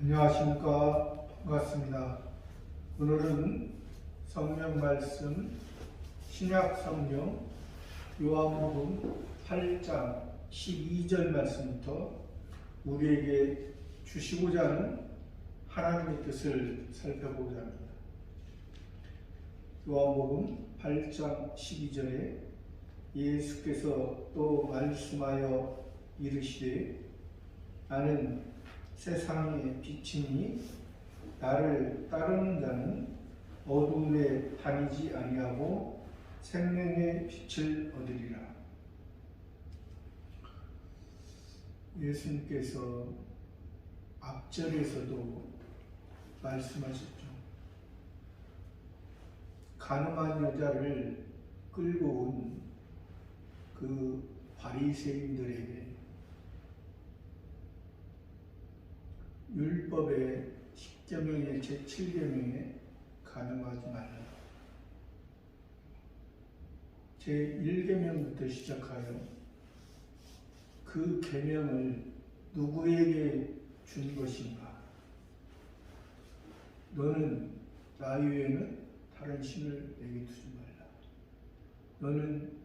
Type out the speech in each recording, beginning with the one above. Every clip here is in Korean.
안녕하십니까. 반갑습니다. 오늘은 성경 말씀 신약 성경 요한복음 8장 12절 말씀부터 우리에게 주시고자 하는 하나님의 뜻을 살펴보고자 합니다. 요한복음 8장 12절에 예수께서 또 말씀하여 이르시되 나는 세상의 빛이니 나를 따르는 자는 어두움에 다니지 아니하고 생명의 빛을 얻으리라. 예수님께서 앞절에서도 말씀하셨죠. 가늠한 여자를 끌고 온 그 바리새인들에게 율법의 10계명의 제7계명에 가늠하지 말라. 제1계명부터 시작하여 그 계명을 누구에게 준 것인가? 너는 나 외에는 다른 신을 내게 두지 말라. 너는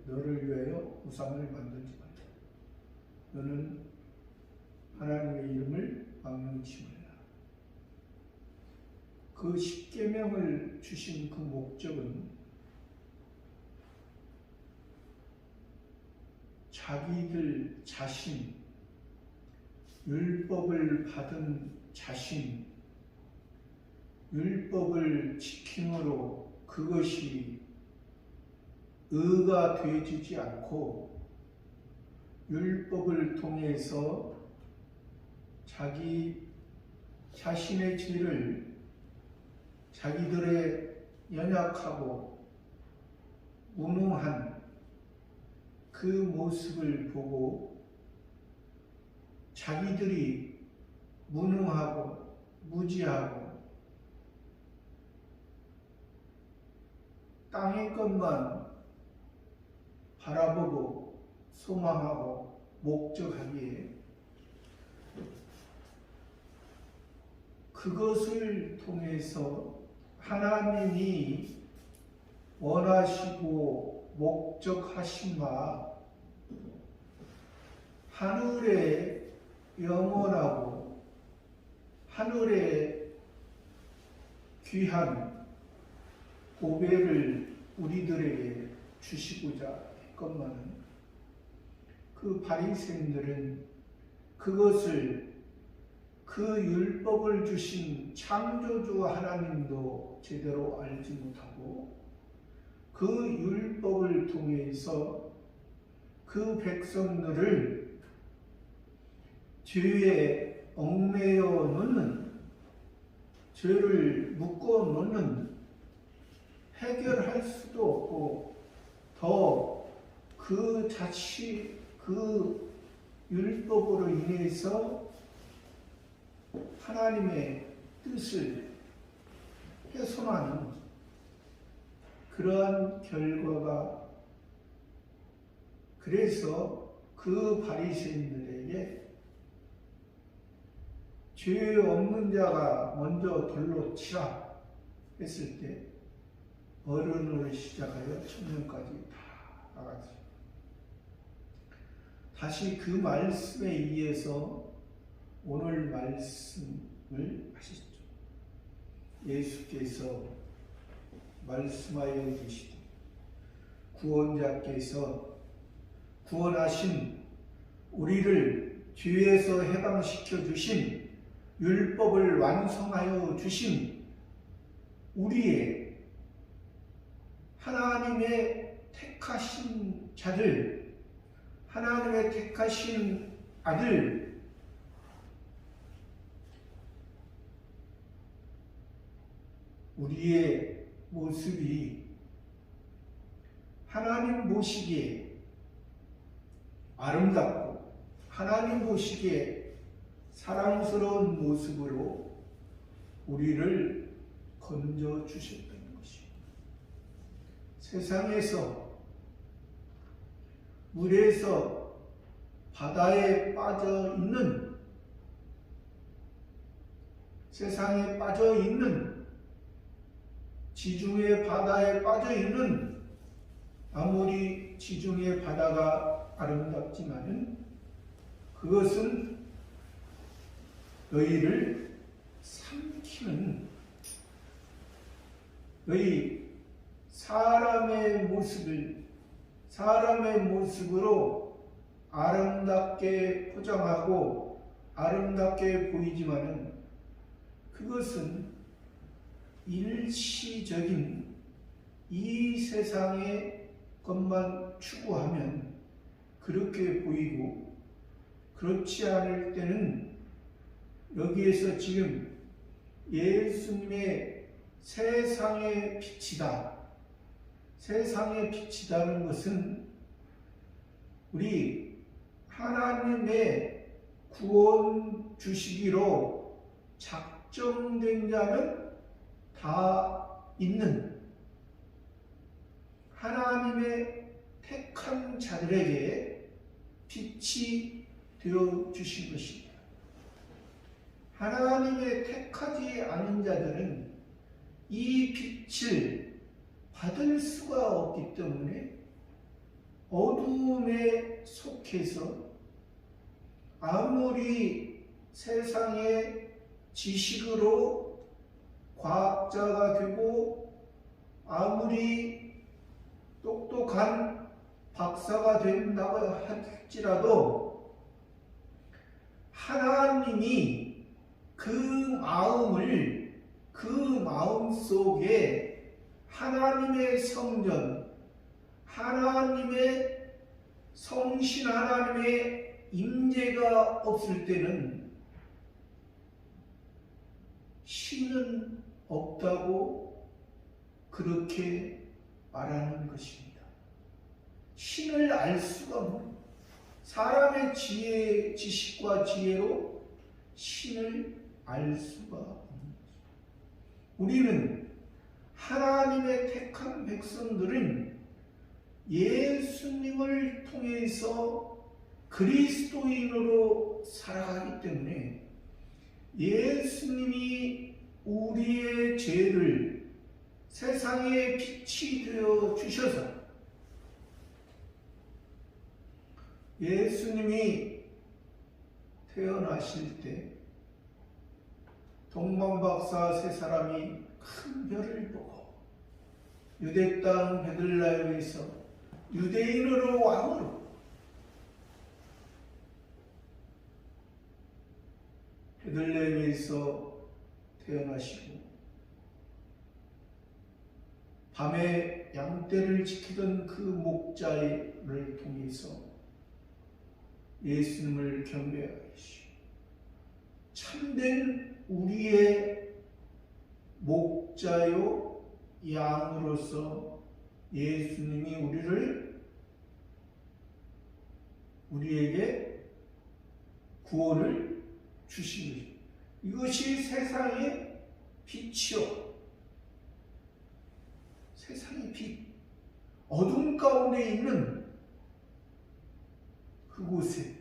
너를 위하여 우상을 만들지 말라. 너는 하나님의 이름을 망령치 말라. 그 10계명을 주신 그 목적은 자기들 자신, 율법을 받은 자신, 율법을 지킴으로 그것이 의가 되어지지 않고 율법을 통해서 자기 자신의 죄를 자기들의 연약하고 무능한 그 모습을 보고 자기들이 무능하고 무지하고 땅의 것만 바라보고 소망하고 목적하기에 그것을 통해서 하나님이 원하시고 목적하신 바 하늘의 영원하고 하늘의 귀한 보배를 우리들에게 주시고자 했건만은 그 바리새인들은 그것을 그 율법을 주신 창조주 하나님도 제대로 알지 못하고 그 율법을 통해서 그 백성들을 죄에 얽매여 놓는, 죄를 묶어 놓는, 해결할 수도 없고 더 그 자칫 그 율법으로 인해서 하나님의 뜻을 훼손하는 그러한 결과가, 그래서 그 바리새인들에게 죄 없는 자가 먼저 돌로 치라 했을 때 어른으로 시작하여 청년까지 다 나갔어요. 다시 그 말씀에 의해서 오늘 말씀을 하시죠. 예수께서 말씀하여 계시되 구원자께서 구원하신 우리를 죄에서 해방시켜 주신 율법을 완성하여 주신 우리의 하나님의 택하신 자들, 하나님의 택하신 아들, 우리의 모습이 하나님 보시기에 아름답고 하나님 보시기에 사랑스러운 모습으로 우리를 건져 주셨다는 것입니다. 세상에서 물에서 바다에 빠져 있는 세상에 빠져 있는, 지중해 바다에 빠져 있는, 아무리 지중해 바다가 아름답지만은 그것은 너희를 삼키는, 너희 사람의 모습으로 아름답게 포장하고 아름답게 보이지만은 그것은 일시적인 이 세상의 것만 추구하면 그렇게 보이고, 그렇지 않을 때는 여기에서 지금 예수님의 세상의 빛이다. 세상의 빛이라는 것은 우리 하나님의 구원 주시기로 작정된 자는 다 있는 하나님의 택한 자들에게 빛이 되어 주신 것입니다. 하나님의 택하지 않은 자들은 이 빛을 받을 수가 없기 때문에 어두움에 속해서 아무리 세상의 지식으로 과학자가 되고 아무리 똑똑한 박사가 된다고 할지라도 하나님이 그 마음 속에 하나님의 성전, 하나님의 성신, 하나님의 임재가 없을 때는 신은 없다고 그렇게 말하는 것입니다. 신을 알 수가 없는, 사람의 지식과 지혜로 신을 알 수가 없는 것입니다. 우리는 하나님의 택한 백성들은 예수님을 통해서 그리스도인으로 살아가기 때문에 예수님이 우리의 죄를 세상의 빛이 되어 주셔서, 예수님이 태어나실 때 동방박사 세 사람이 큰 별을 보고 유대 땅 베들레헴에서 유대인으로 왕으로 베들레헴에서 태어나시고 밤에 양떼를 지키던 그 목자를 통해서 예수님을 경배하게 하시고 참된 우리의 목자요 양으로서 예수님이 우리에게 구원을 주신 것입니다. 이것이 세상의 빛이요, 세상의 빛, 어둠 가운데 있는 그곳에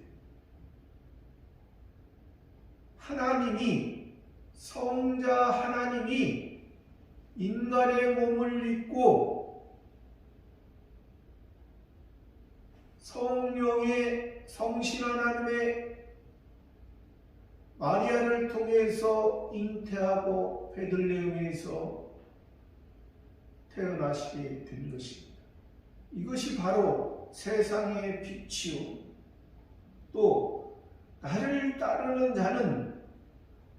하나님이, 성자 하나님이 인간의 몸을 입고 성령의 성신 하나님의 마리아를 통해서 잉태하고 베들레헴에서 태어나시게 된 것입니다. 이것이 바로 세상의 빛이요, 또 나를 따르는 자는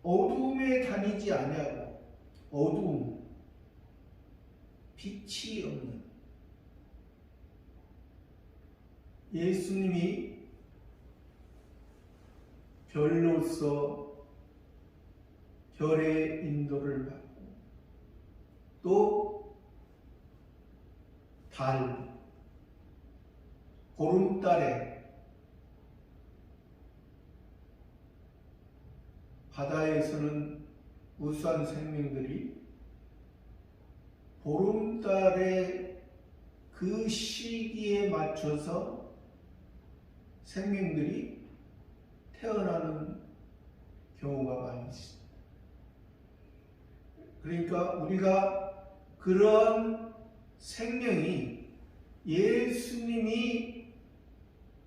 어두움에 다니지 아니하고, 어두움, 빛이 없는 예수님이 별로서 별의 인도를 받고, 또 달, 보름달에 바다에서는 무수한 생명들이 보름달의 그 시기에 맞춰서 생명들이 태어나는 경우가 많이 있습니다. 그러니까 우리가 그런 생명이 예수님이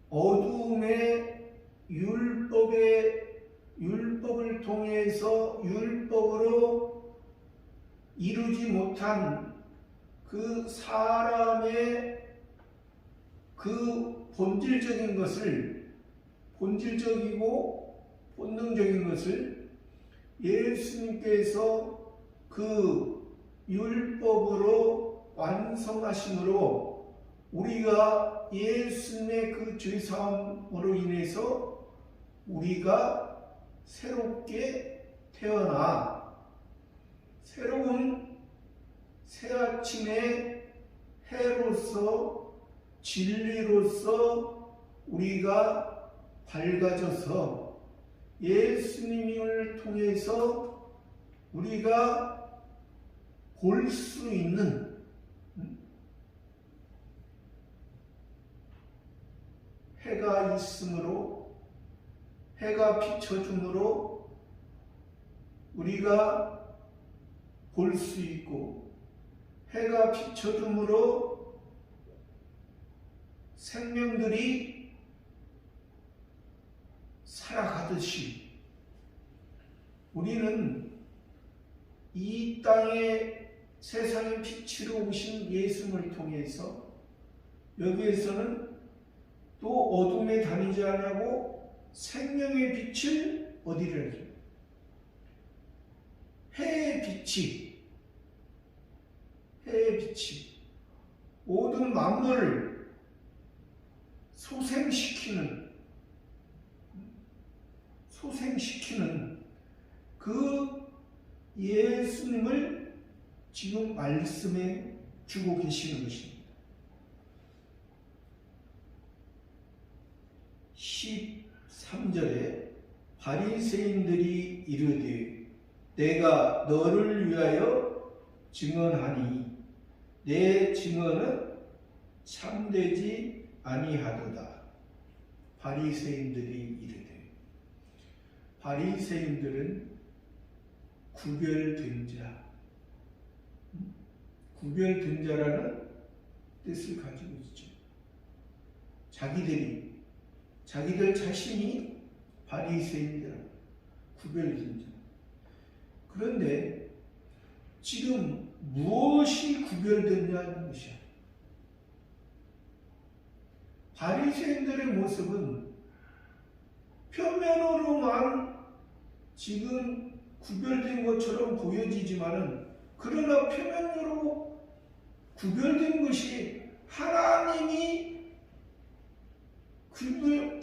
어두움의 율법을 통해서 율법으로 이루지 못한 그 사람의 그 본질적이고 본능적인 것을 예수님께서 그 율법으로 완성하심으로 우리가 예수님의 그 죄사함으로 인해서 우리가 새롭게 태어나 새로운 새아침의 해로서 진리로서 우리가 밝아져서 예수님을 통해서 우리가 볼 수 있는 해가 있으므로 해가 비춰줌으로 우리가 볼 수 있고 해가 비춰줌으로 생명들이 살아가듯이 우리는 이 땅에 세상의 빛으로 오신 예수님을 통해서 여기에서는 또 어둠에 다니지 않냐고 생명의 빛을 어디를 해요? 해의 빛이 모든 만물을 소생시키는 그 예수님을 지금 말씀해 주고 계시는 것입니다. 13절에 바리새인들이 이르되 내가 너를 위하여 증언하니 내 증언은 참되지 아니하도다. 바리새인들이 이르되, 바리새인들은 구별된 자라는 뜻을 가지고 있죠. 자기들 자신이 바리새인들, 구별된 자. 그런데 지금 무엇이 구별됐냐는 것이야. 바리새인들의 모습은 표면으로만 지금 구별된 것처럼 보여지지만은, 그러나 표면으로 구별된 것이 하나님이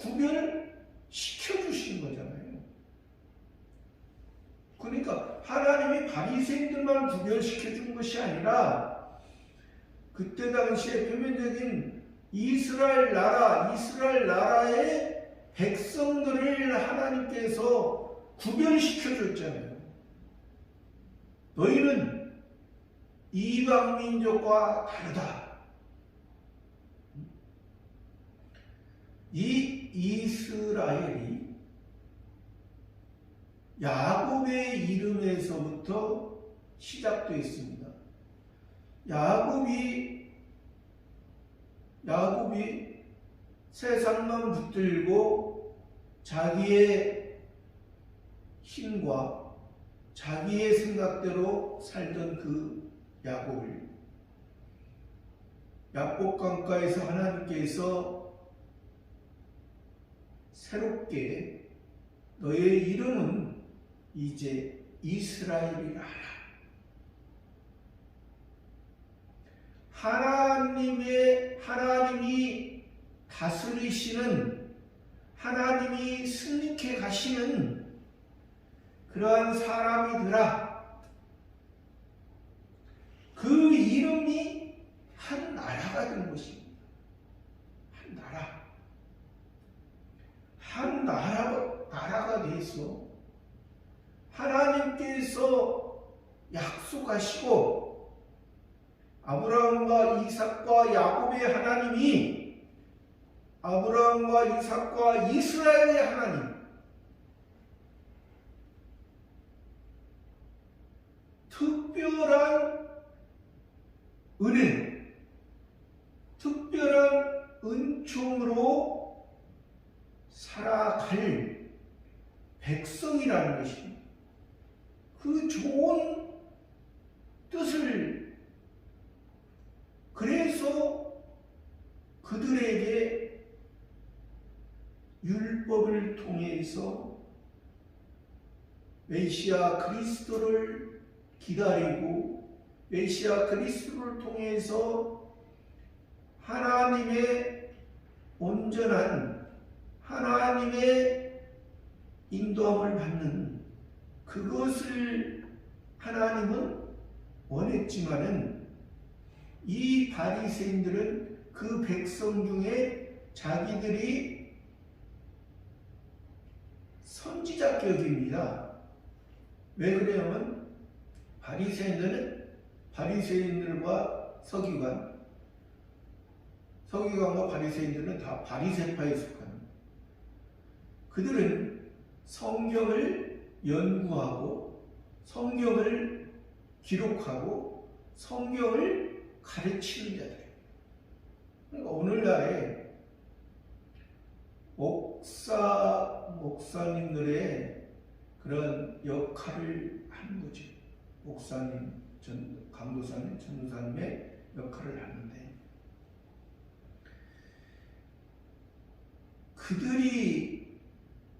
구별시켜 주신 거잖아요. 그러니까 하나님이 바리새인들만 구별시켜 준 것이 아니라 그때 당시에 표면적인 이스라엘 나라의 백성들을 하나님께서 구별시켜 줬잖아요. 너희는 이방 민족과 다르다. 이 이스라엘이 야곱의 이름에서부터 시작되어 있습니다. 야곱이 세상만 붙들고 자기의 힘과 자기의 생각대로 살던 그 야곱을 야복강가에서 하나님께서 새롭게 너의 이름은 이제 이스라엘이라 하라. 하나님이 다스리시는, 하나님이 승리케 가시는 그러한 사람이더라. 그 이름이 한 나라가 된 것입니다. 한 나라가 돼서 하나님께서 약속하시고 아브라함과 이삭과 야곱의 하나님이 아브라함과 이삭과 이스라엘의 하나님, 특별한 은혜, 특별한 은총으로 살아갈 백성이라는 것입니다. 그 좋은 뜻을, 그래서 그들에게 율법을 통해서 메시아 그리스도를 기다리고 메시아 그리스도를 통해서 하나님의 온전한 하나님의 인도함을 받는 그것을 하나님은 원했지만은 이 바리새인들은 그 백성 중에 자기들이 선지자격입니다. 왜 그러냐면 바리새인들과 서기관과 바리새인들은 다 바리새파에 속합니다. 그들은 성경을 연구하고 성경을 기록하고 성경을 가르치는 자들이에요. 그러니까 오늘날에 목사님들의 그런 역할을 하는 거죠. 목사님, 강도사님, 전도사님의 역할을 하는데, 그들이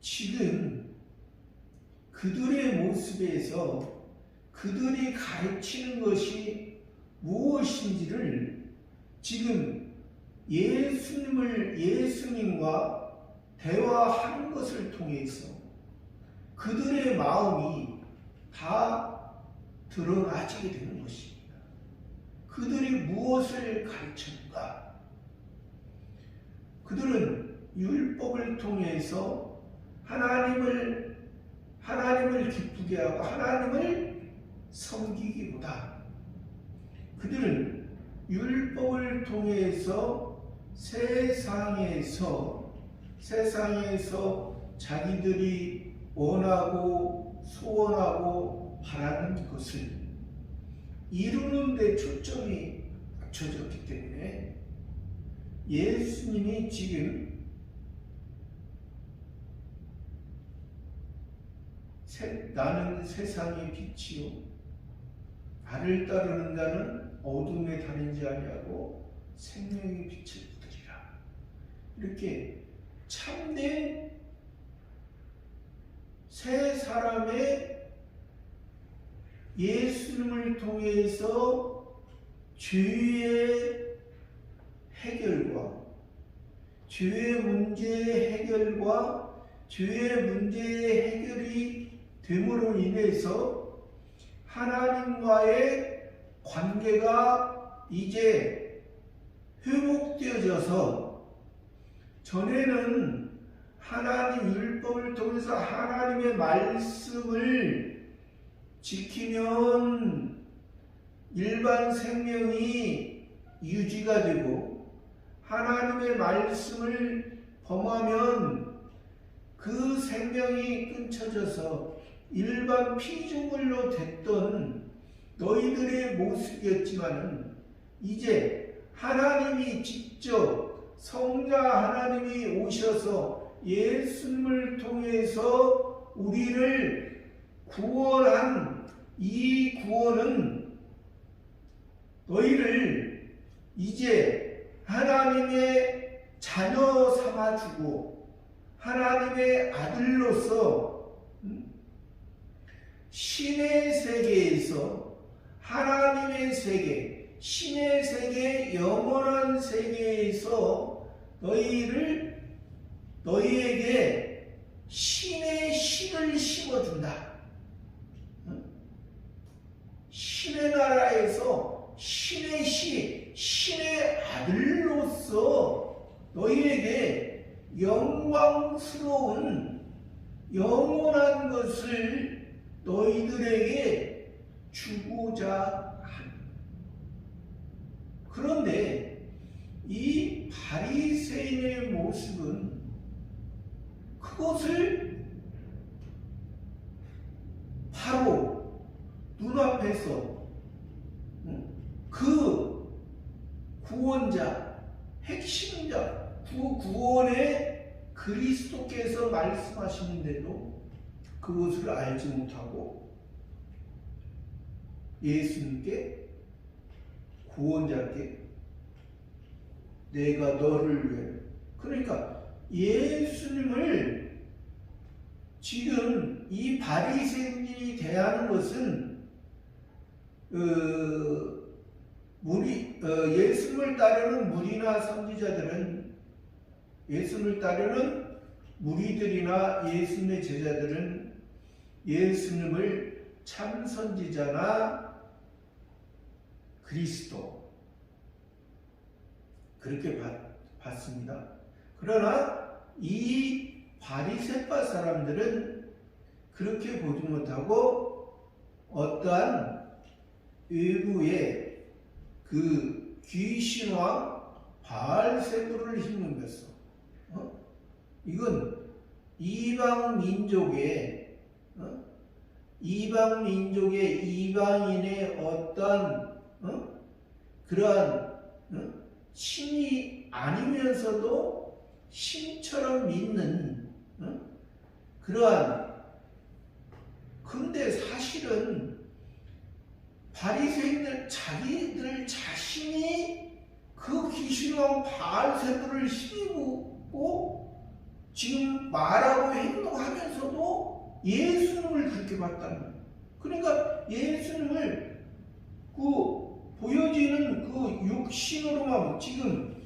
지금 그들의 모습에서 그들이 가르치는 것이 무엇인지를 지금 예수님과 대화하는 것을 통해서 그들의 마음이 다 드러나지게 되는 것입니다. 그들이 무엇을 가르쳤는가? 그들은 율법을 통해서 하나님을 기쁘게 하고 하나님을 섬기기보다 그들은 율법을 통해서 세상에서 자기들이 원하고 소원하고 바라는 것을 이루는 데 초점이 맞춰졌기 때문에 예수님이 지금 나는 세상의 빛이요 나를 따르는 자는 어둠에 다니지 아니하고 생명의 빛을 얻으리라. 이렇게 참된 새 사람의 예수님을 통해서 죄의 해결과 죄의 문제의 해결이 됨으로 인해서 하나님과의 관계가 이제 회복되어져서, 전에는 하나님 율법을 통해서 하나님의 말씀을 지키면 일반 생명이 유지가 되고, 하나님의 말씀을 범하면 그 생명이 끊쳐져서 일반 피조물로 됐던 너희들의 모습이었지만은, 이제 하나님이 직접 성자 하나님이 오셔서 예수님을 통해서 우리를 구원한 이 구원은 너희를 이제 하나님의 자녀 삼아주고 하나님의 아들로서 신의 세계에서 하나님의 세계, 신의 세계, 영원한 세계에서 너희에게 신의 씨를 심어준다. 신의 나라에서 신의 씨, 신의 아들로서 너희에게 영광스러운 영원한 것을 너희들에게 주고자 합니다. 그런데 이 바리새인의 모습은 그것을 바로 눈앞에서 그 구원자, 핵심자, 구원의 그리스도께서 말씀하시는데도 그것을 알지 못하고 예수님께, 구원자께 내가 너를 위해, 그러니까 예수님을 지금 이 바리새인들이 대하는 것은 예수님을 따르는 무리나 선지자들은, 예수님을 따르는 무리들이나 예수님의 제자들은 예수님을 참 선지자나 그리스도 그렇게 봤습니다. 그러나 이 바리새파 사람들은 그렇게 보지 못하고 어떠한 외부의 그 귀신과 바알세부를 힘는 것을, 이건 이방 민족의 이방인의 어떤 그러한 신이 아니면서도 신처럼 믿는 그러한, 근데 사실은 바리새인들 자기들 자신이 그 귀신왕 바알세부를 힘입고 지금 말하고 행동하면서도 예수님을 그렇게 봤다는 거예요. 그러니까 예수님을 보여지는 그 육신으로만, 지금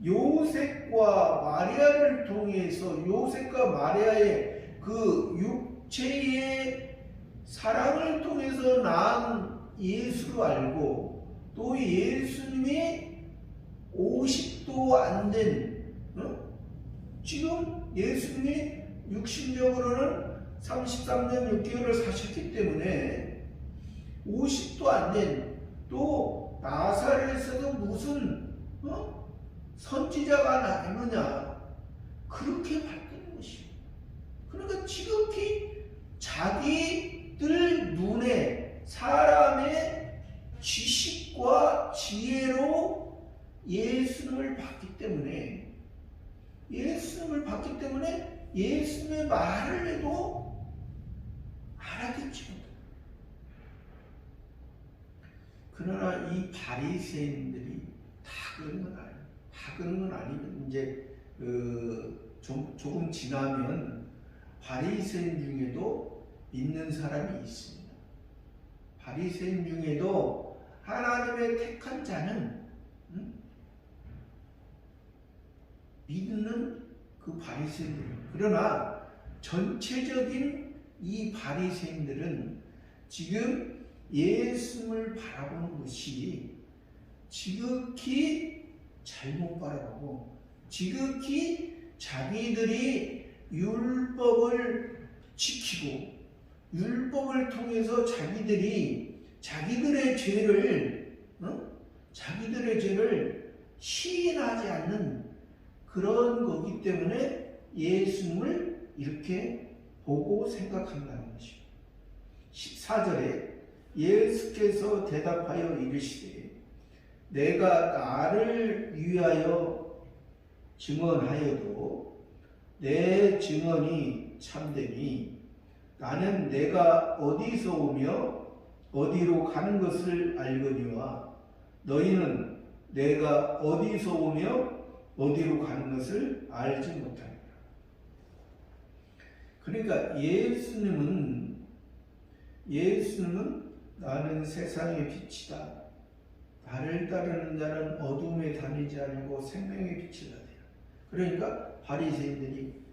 요셉과 마리아를 통해서 요셉과 마리아의 그 육체의 사랑을 통해서 낳은 예수로 알고, 또 예수님이 50도 안 된, 지금 예수님이 육신적으로는 33년 6개월을 사셨기 때문에 50도 안 된, 또 나사렛에서도 무슨 선지자가 나느냐, 그렇게 봤다는 것이에요. 그러니까 지극히 자기들 눈에 사람의 지식과 지혜로 예수님을 봤기 때문에, 예수님의 말을 해도 알아듣지 못해요. 그러나 이 바리새인들이 다 그런 건 아니에요. 다 그런 건 아니면 이제 조금 지나면 바리새인 중에도 믿는 사람이 있습니다. 바리새인 중에도 하나님의 택한 자는 믿는 그 바리새인들. 그러나 전체적인 이 바리새인들은 지금 예수님을 바라보는 것이 지극히 잘못 바라보고, 지극히 자기들이 율법을 지키고 율법을 통해서 자기들의 죄를 시인하지 않는 그런 거기 때문에 예수님을 이렇게 보고 생각한다는 것입니다. 14절에 예수께서 대답하여 이르시되 내가 나를 위하여 증언하여도 내 증언이 참되니 나는 내가 어디서 오며 어디로 가는 것을 알거니와 너희는 내가 어디서 오며 어디로 가는 것을 알지 못하니라. 그러니까 예수님은 나는 세상의 빛이다. 나를 따르는 자는 어둠에 다니지 않고 생명의 빛을 받으리라. 그러니까 바리새인들이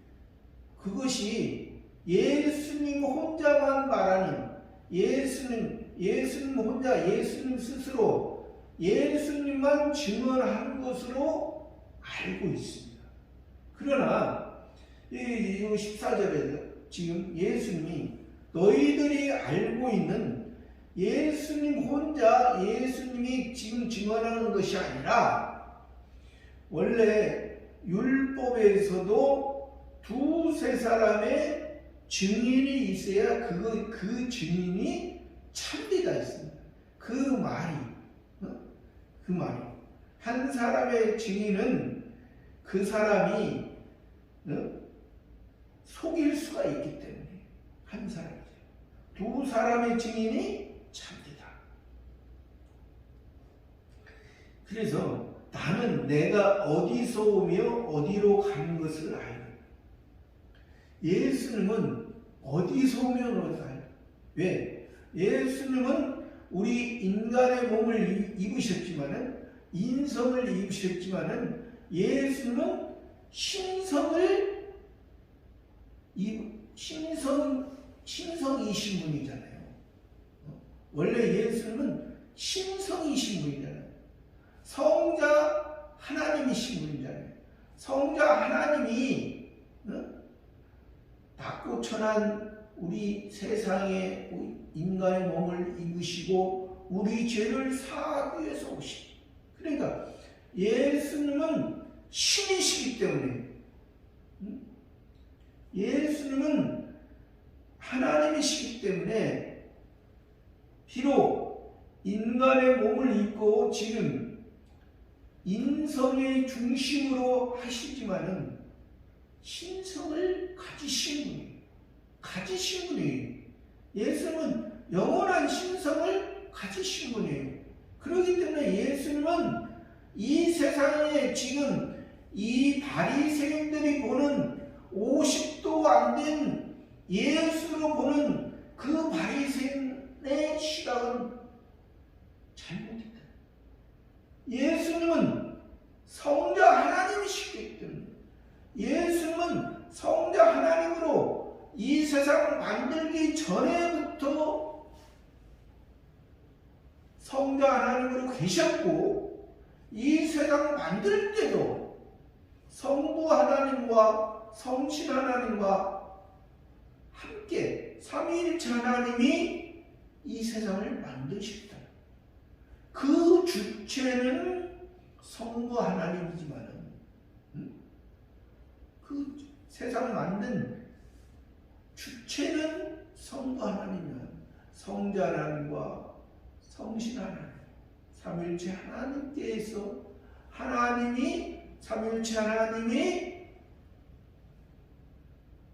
그것이 예수님 혼자만 말하는, 예수님 혼자, 예수님 스스로 예수님만 증언하는 것으로 알고 있습니다. 그러나 이 14절에 지금 예수님이 너희들이 알고 있는 예수님 혼자, 예수님이 지금 증언하는 것이 아니라 원래 율법에서도 두세 사람의 증인이 있어야 그 증인이 참되다 했습니다. 그 말이 그 말이 한 사람의 증인은 그 사람이 속일 수가 있기 때문에 한 사람이죠. 두 사람의 증인이 참되다. 그래서 나는 내가 어디서 오며 어디로 가는 것을 알고, 예수님은 어디서 오며 어디로 가요? 왜? 예수님은 우리 인간의 몸을 입으셨지만은, 인성을 입으셨지만은, 예수님은 신성이신 분이잖아요. 원래 예수님은 신성이신 분이잖아요. 성자 하나님이신 분이잖아요. 성자 하나님이 낮고 천한 우리 세상에 인간의 몸을 입으시고 우리 죄를 사하기 위해서 오시고, 그러니까 예수님은 신이시기 때문에, 예수님은 하나님이시기 때문에 비록 인간의 몸을 입고 지금 인성의 중심으로 하시지만은 신성을 가지신 분이에요. 예수님은 영원한 신성을 가지신 분이에요. 그렇기 때문에 예수님은 이 세상에 지금 이 바리새인들이 보는 50도 안 된 예수로 보는 그 바리새인의 시각은 잘못했다. 예수님은 성자 하나님이시기 때문에, 예수님은 성자 하나님으로 이 세상을 만들기 전에부터 성자 하나님으로 계셨고, 이 세상을 만들 때도 성부 하나님과 성신 하나님과 함께 삼위일체 하나님이 이 세상을 만드셨다. 그 주체는 성부 하나님이지만 그 세상을 만든 주체는 성부 하나님이야. 성자 하나님과 성신 하나님, 삼위일체 하나님께서, 하나님이, 삼위일체 하나님이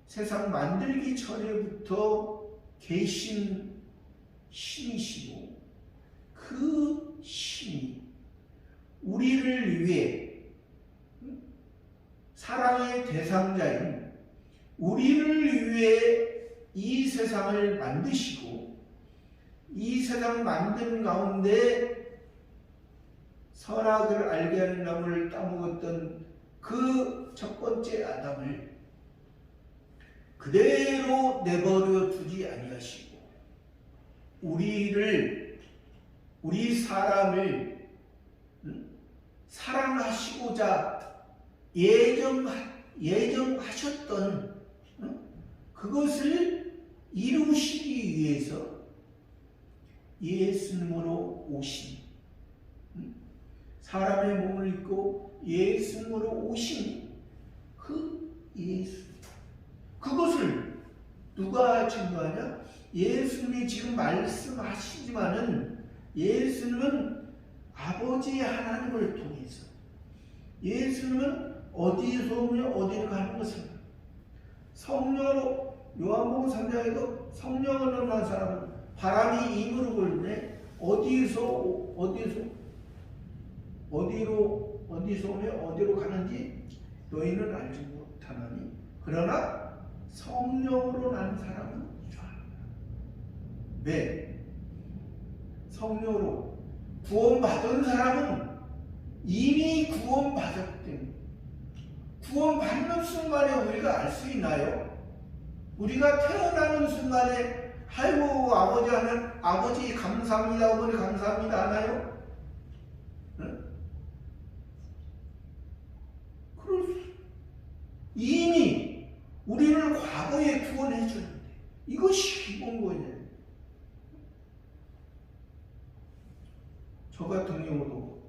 세상 만들기 전에부터 계신 신이시고, 그 신이 우리를 위해, 사랑의 대상자인 우리를 위해 이 세상을 만드시고, 이 세상을 만든 가운데 선악을 알게 하는 나무를 따먹었던 그 첫 번째 아담을 그대로 내버려 두지 아니하시고, 우리 사람을 사랑하시고자 예정하셨던 그것을 이루시기 위해서 예수님으로 오신, 사람의 몸을 입고 예수님으로 오신 그 예수, 그것을 누가 증거하냐? 예수님이 지금 말씀하시지만은 예수님은 아버지 하나님을 통해서, 예수님은 어디에서 오며 어디로 가는 것을 성령으로, 요한복음 3장에도 성령을 만난 사람은 바람이 이무를 불네 어디로 오며 어디로 가는지 너희는 알지 못하나니 그러나 성령으로 난 사람은 좋아한다. 왜? 성령으로 구원받은 사람은 이미 구원받았기 때문에, 구원받는 순간에 우리가 알 수 있나요? 우리가 태어나는 순간에 아이고 아버지 감사합니다, 어머니 감사합니다 하나요? 이미 우리를 과거에 구원해 주는데, 이것이 기본거예요. 저 같은 경우도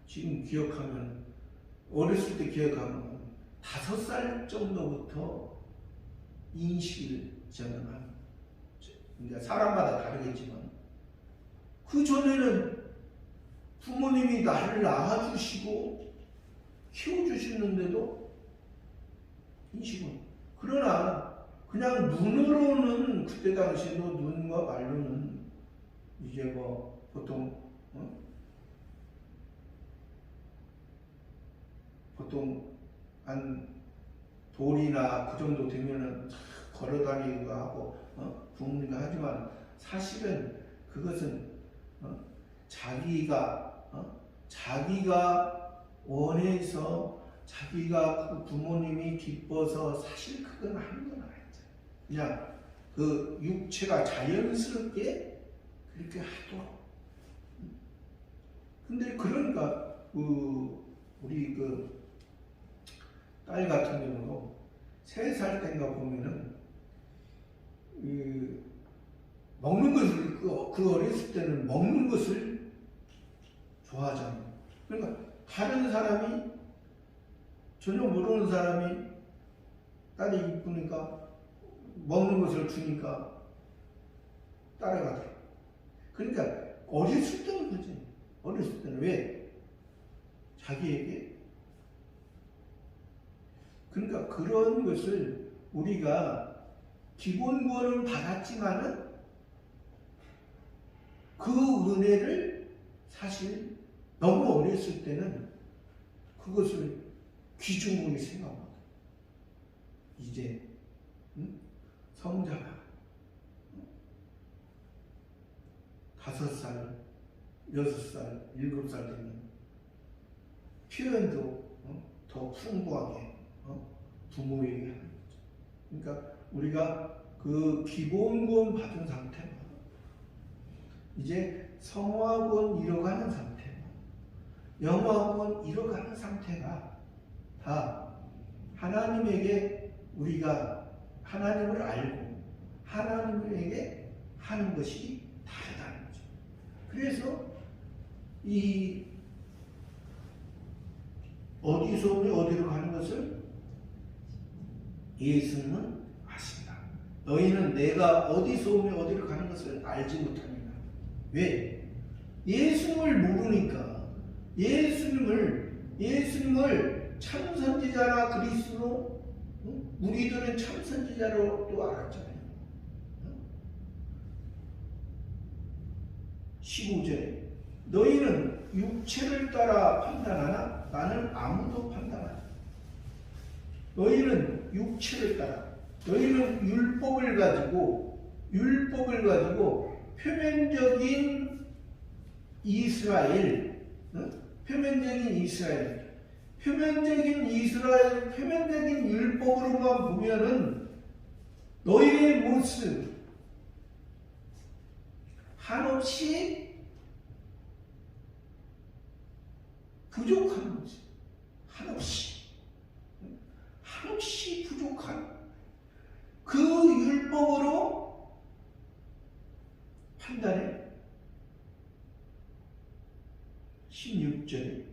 지금 기억하면, 어렸을 때 기억하면 5살 정도부터 인식을 저는 그러니까 사람마다 다르겠지만 그 전에는 부모님이 나를 낳아주시고 키워주시는데도 인식은, 그러나 그냥 눈으로는 그때 당시에도 눈과 말로는 이제 뭐 보통 한 돌이나 그 정도 되면은 걸어다니기도 하고 부모님과 하지만 사실은 그것은 자기가 원해서 자기가 그 부모님이 기뻐서 사실 그건 하는 건 아니죠. 그냥 그 육체가 자연스럽게 그렇게 하도록. 근데 그러니까 우리 그 딸 같은 경우도 3살 때인가 보면은 먹는 것을 그 어렸을 때는 먹는 것을 좋아하잖아요. 그러니까 다른 사람이 전혀 모르는 사람이 딸이 이쁘니까 먹는 것을 주니까 따라가더라고요. 그러니까 어렸을 때는 그렇지. 어렸을 때는 왜? 자기에게. 그러니까 그런 것을 우리가 기본 구원은 받았지만은 그 은혜를 사실 너무 어렸을 때는 그것을 귀중하게 생각합니다. 이제 성자가 5살, 6살, 7살 되면 표현도 더 풍부하게 부모에게 하는 거죠. 그러니까 우리가 그 기본구원 받은 상태가 이제 성화구원 이뤄가는 상태, 영화구원 이뤄가는 상태가 다 하나님에게 우리가 하나님을 알고 하나님에게 하는 것이 다르다는 거죠. 그래서 이 어디서 오며 어디로 가는 것을 예수님은 아십니다. 너희는 내가 어디서 오며 어디로 가는 것을 알지 못합니다. 왜? 예수님을 모르니까. 예수님을 참선지자나 그리스도, 우리들은 참선지자로 또 알았잖아요. 15절에 너희는 육체를 따라 판단하나 나는 아무도 판단하지. 너희는 육체를 따라, 너희는 율법을 가지고 표면적인 이스라엘, 표면적인 율법으로만 보면은 너희의 모습 한없이 부족한 거지. 한없이 부족한 그 율법으로 판단해. 16절에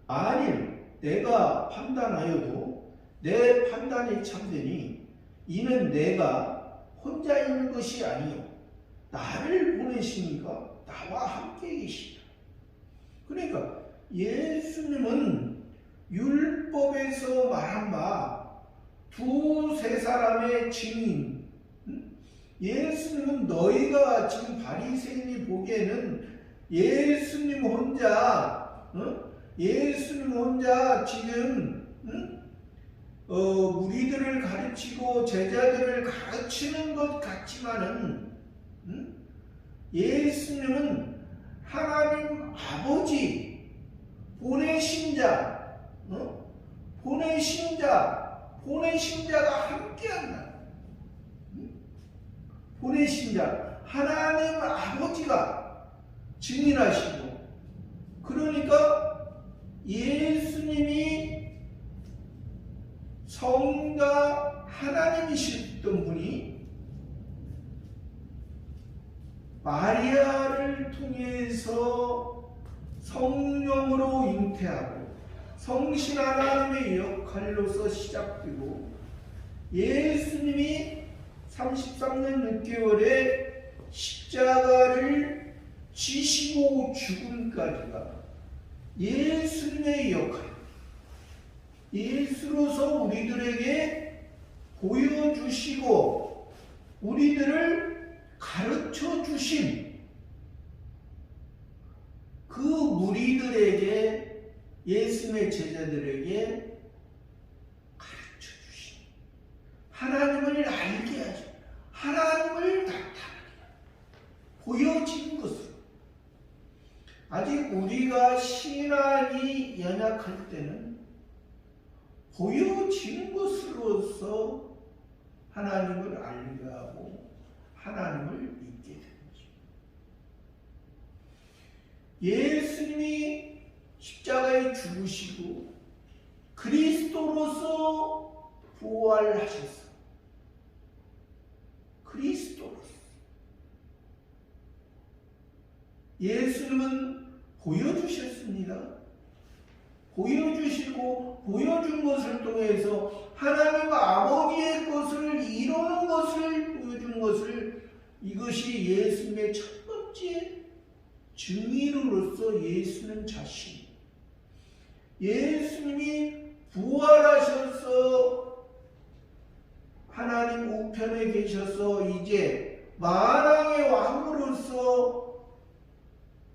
만일 내가 판단하여도 내 판단이 참되니 이는 내가 혼자 있는 것이 아니요 나를 보내시니까 나와 함께 계시다. 그러니까 예수님은 율법에서 말한 바 2-3 사람의 증인, 예수님은 너희가 지금 바리새인이 보기에는 예수님 혼자 지금 무리들을 가르치고 제자들을 가르치는 것 같지만은 예수님은 하나님 아버지 보내신 자가 함께한다. 보내신 자 하나님 아버지가 증인하시고, 그러니까 예수님이 성자 하나님이셨던 분이 마리아를 통해서 성령으로 잉태하고 성신 하나님의 역할로서 시작되고 예수님이 33년 6개월에 십자가를 지시고 죽음까지가 예수님의 역할, 예수로서 우리들에게 보여주시고 우리들을 가르쳐 주신 그 무리들에게, 예수님의 제자들에게 가르쳐 주신, 하나님을 알게 하죠. 하나님을 나타나게 보여진 것으로. 아직 우리가 신앙이 연약할 때는 보여지는 것으로서 하나님을 알게 하고 하나님을 믿게 되는 거죠. 예수님이 십자가에 죽으시고 그리스도로서 부활하셨어. 그리스도로서. 예수님은 보여주셨습니다. 보여주시고 보여준 것을 통해서 하나님 아버지의 것을 이루는 것을 보여준 것을, 이것이 예수님의 첫 번째 증인으로서 예수님 자신, 예수님이 부활하셔서 하나님 우편에 계셔서 이제 만왕의 왕으로서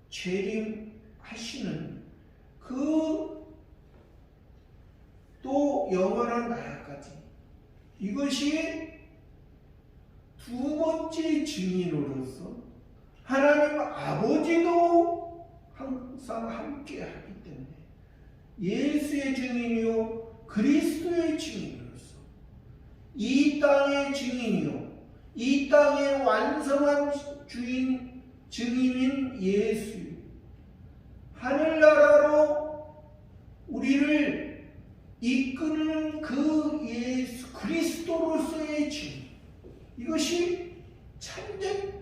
재림하시는 그 또 영원한 나라까지, 이것이 두 번째 증인으로서 하나님 아버지도 항상 함께 하기 때문에 예수의 증인이요 그리스도의 증인으로서 이 땅의 증인이요 이 땅의 완성한 증인인 예수, 하늘나라로 우리를 이끄는 그 예수 그리스도로서의 증인, 이것이 참된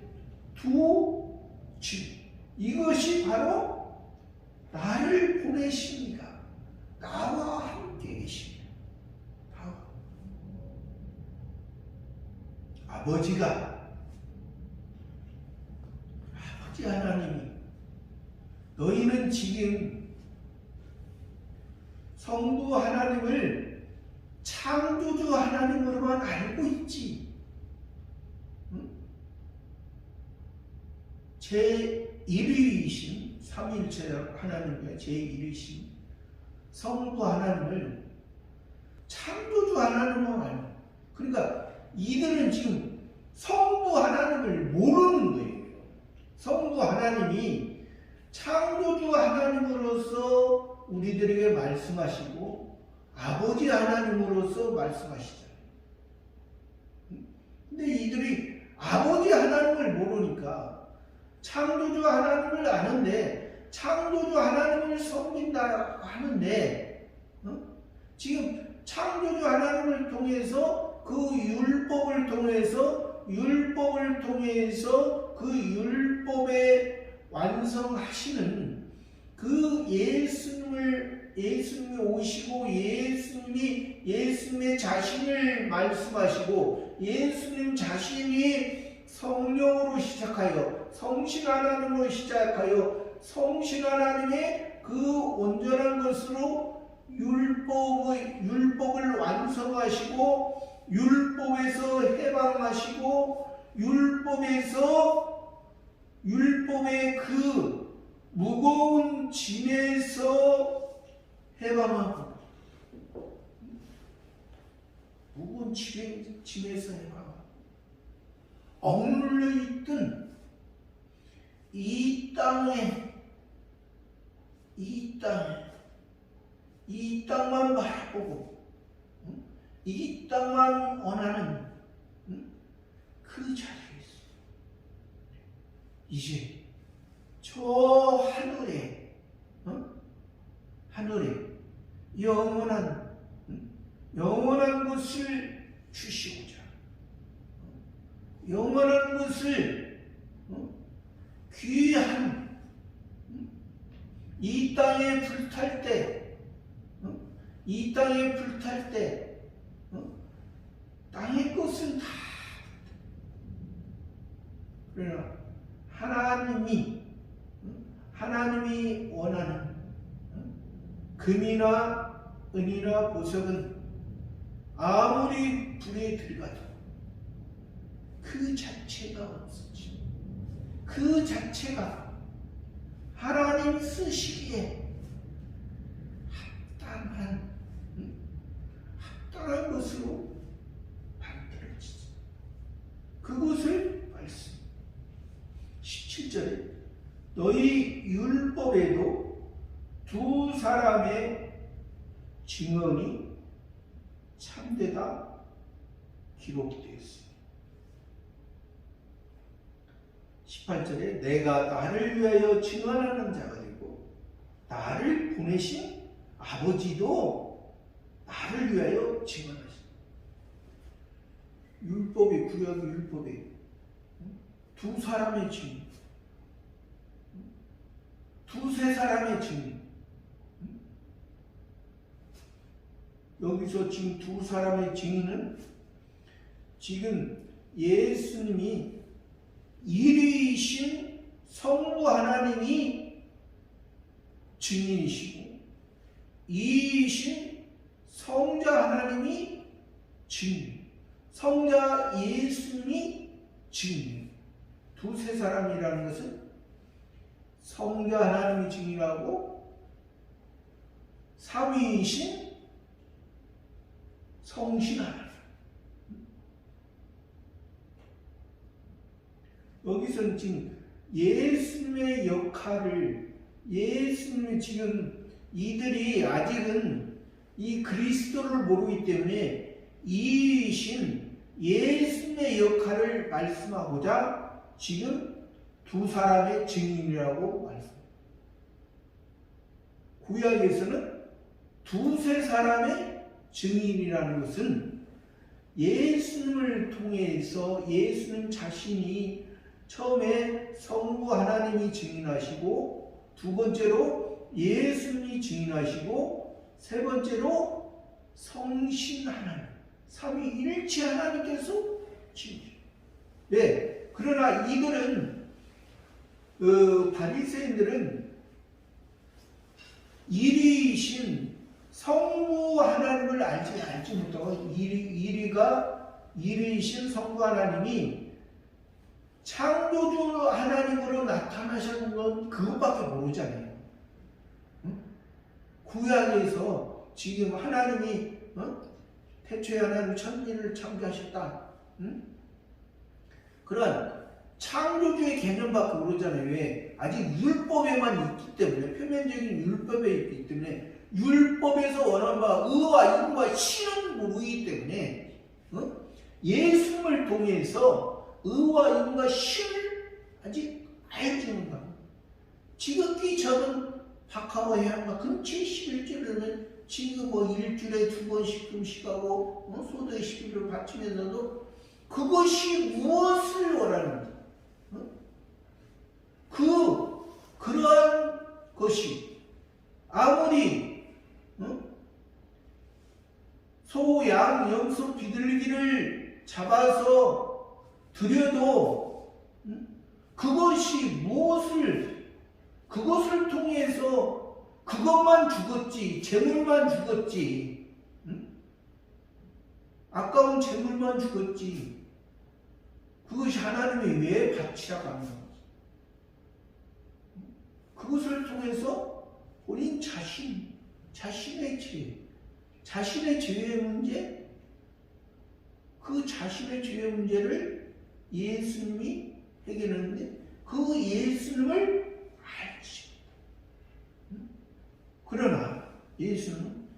두 증인, 이것이 바로 나를 보내십니다. 나와 함께 계십니다. 아버지 하나님이, 너희는 지금 성부 하나님을 창조주 하나님으로만 알고 있지. 응? 제1위이신 삼위일체 하나님과 제1위이신 성부 하나님을 창조주 하나님만 알고, 그러니까 이들은 지금 성부 하나님을 모르는 거예요. 성부 하나님이 창조주 하나님으로서 우리들에게 말씀하시고 아버지 하나님으로서 말씀하시잖아요. 근데 이들이 아버지 하나님을 모르니까 창조주 하나님을 아는데, 창조주 하나님을 섬긴다 하는데, 지금 창조주 하나님을 통해서 그 율법을 통해서 그 율법에 완성하시는 그 예수님이 오시고 예수님의 자신을 말씀하시고 예수님 자신이 성령으로 시작하여 성신 하나님으로 시작하여 성신 하나님의 그 온전한 것으로 율법을 완성하시고 율법에서 해방하시고 율법의 그 무거운 짐에서 해방하고, 무거운 짐에서 해방하고, 억눌려 있던 이 땅만 바라보고 이 땅만 원하는 그 자리에 있어. 이제 저 하늘에 영원한 것을 주시고자, 영원한 것을 귀한 이 땅에 불탈 때 땅의 것은 다, 그러나 하나님이 원하는 금이나 은이나 보석은 아무리 불에 들어가도 그 자체가 없었지. 그 자체가 하나님 쓰시기에 합당한 것으로 만들어지지. 그것을 말씀 17절에 너희 율법에도 두 사람의 증언이 참되다 기록되어 있습니다. 18절에 내가 나를 위하여 증언하는 자가 되고 나를 보내신 아버지도 나를 위하여 증언하십니다. 율법의 구약의 율법에 두 사람의 증인, 두세 사람의 증인. 여기서 지금 두 사람의 증인은 지금 예수님이 일위이신 성부 하나님이 증인이시고 이위이신 성자 하나님이 증인, 성자 예수님이 증인. 두세 사람이라는 것은 성자 하나님이 증인하고 삼위이신 성신 하나님. 여기서는 지금 예수님의 역할을, 예수님이 지금 이들이 아직은 이 그리스도를 모르기 때문에 이이신 예수님의 역할을 말씀하고자 지금 두 사람의 증인이라고 말씀합니다. 구약에서는 두세 사람의 증인이라는 것은 예수님을 통해서 예수님 자신이 처음에 성부 하나님이 증인하시고 두 번째로 예수님이 증인하시고 세 번째로 성신 하나님, 삼위일체 하나님께서 증인. 네, 그러나 이들은 바리새인들은 일위이신 성부 하나님을 알지 못하고 일위이신 성부 하나님이 창조주 하나님으로 나타나시는 건 그것밖에 모르잖아요. 구약에서 지금 하나님이 태초에 하나님 천지를 창조하셨다. 그런 창조주의 개념밖에 모르잖아요. 왜? 아직 율법에만 있기 때문에, 표면적인 율법에 있기 때문에, 율법에서 원하는 바 의와 인과 신은 모르기 때문에 예수님을 통해서 의와 인과 신을 아직 알지 못합니다. 지극히 적은 박하와 해양과 근처의 11조를 지금 일주일에 2번씩 금식하고 소도의 11을 바치면서도 그것이 무엇을 원하는지, 그러한 것이 아무리 소, 양, 염소, 비둘기를 잡아서 드려도 그것이 그것을 통해서 그것만 죽었지, 재물만 죽었지, 아까운 재물만 죽었지, 그것이 하나님이 왜 바치라고 하는 거지? 그것을 통해서 본인 자신의 죄의 문제, 그 자신의 죄의 문제를 예수님이 해결했는데 그 예수님을 알지. 그러나 예수는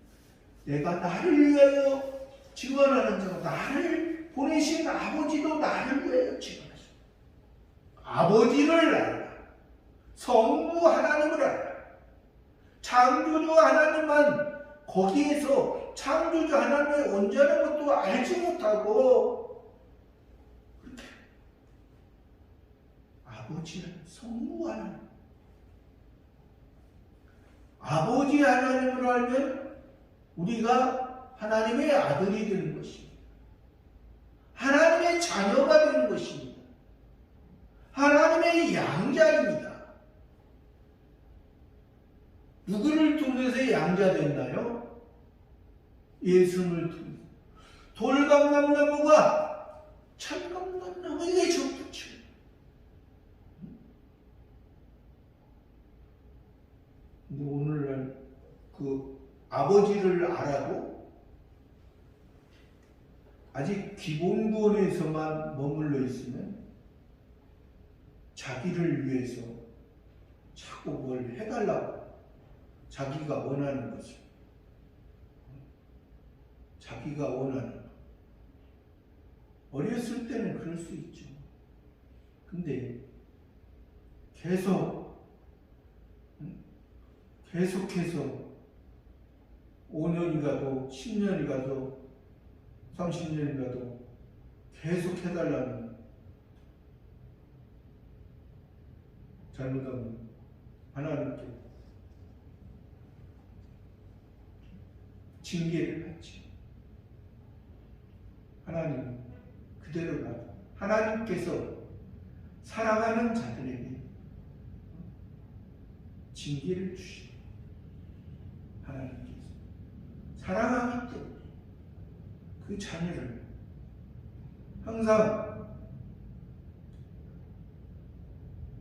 내가 나를 위하여 증언하는 자가 나를 보내신 아버지도 나를 위하여 증언하십니다. 아버지를 알라. 성부 하나님을 알라. 창조주 하나님만 거기에서 창조주 하나님의 온전한 것도 알지 못하고 그렇게 아버지는 성부 하나님, 아버지 하나님을 알면 우리가 하나님의 아들이 되는 것입니다. 하나님의 자녀가 되는 것입니다. 통해서 양자됐나요? 예수님을 통해서. 돌감람나무가 참감람나무에 접붙여. 근데 오늘날 그 아버지를 알아도 아직 기본권에서만 머물러 있으면 자기를 위해서 자꾸 뭘 해달라고 자기가 원하는 거죠. 자기가 원하는 거. 어렸을 때는 그럴 수 있죠. 근데 계속해서 5년이 가도 10년이 가도 30년이 가도 계속 해달라는, 잘못하면 하나님께 징계를 받지. 하나님 그대로 놔. 하나님께서 사랑하는 자들에게 징계를 주시고, 하나님께서 사랑하기 때문에 그 자녀를 항상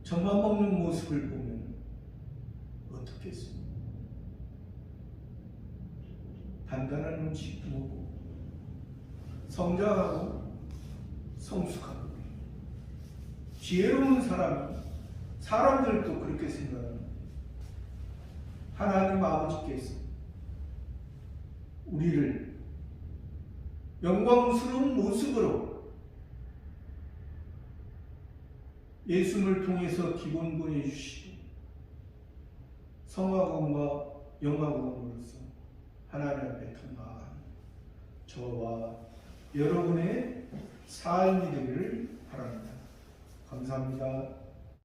점아먹는 모습을 보면 어떻겠습니까? 단단한 음식 먹고 성장하고 성숙하고 지혜로운 사람들도 그렇게 생각합니다. 하나님 아버지께서 우리를 영광스러운 모습으로 예수님을 통해서 기본권해 주시고 성화권과 영화권으로서 하나님 앞에 더 나아가는 저와 여러분의 삶이 되기를 바랍니다. 감사합니다.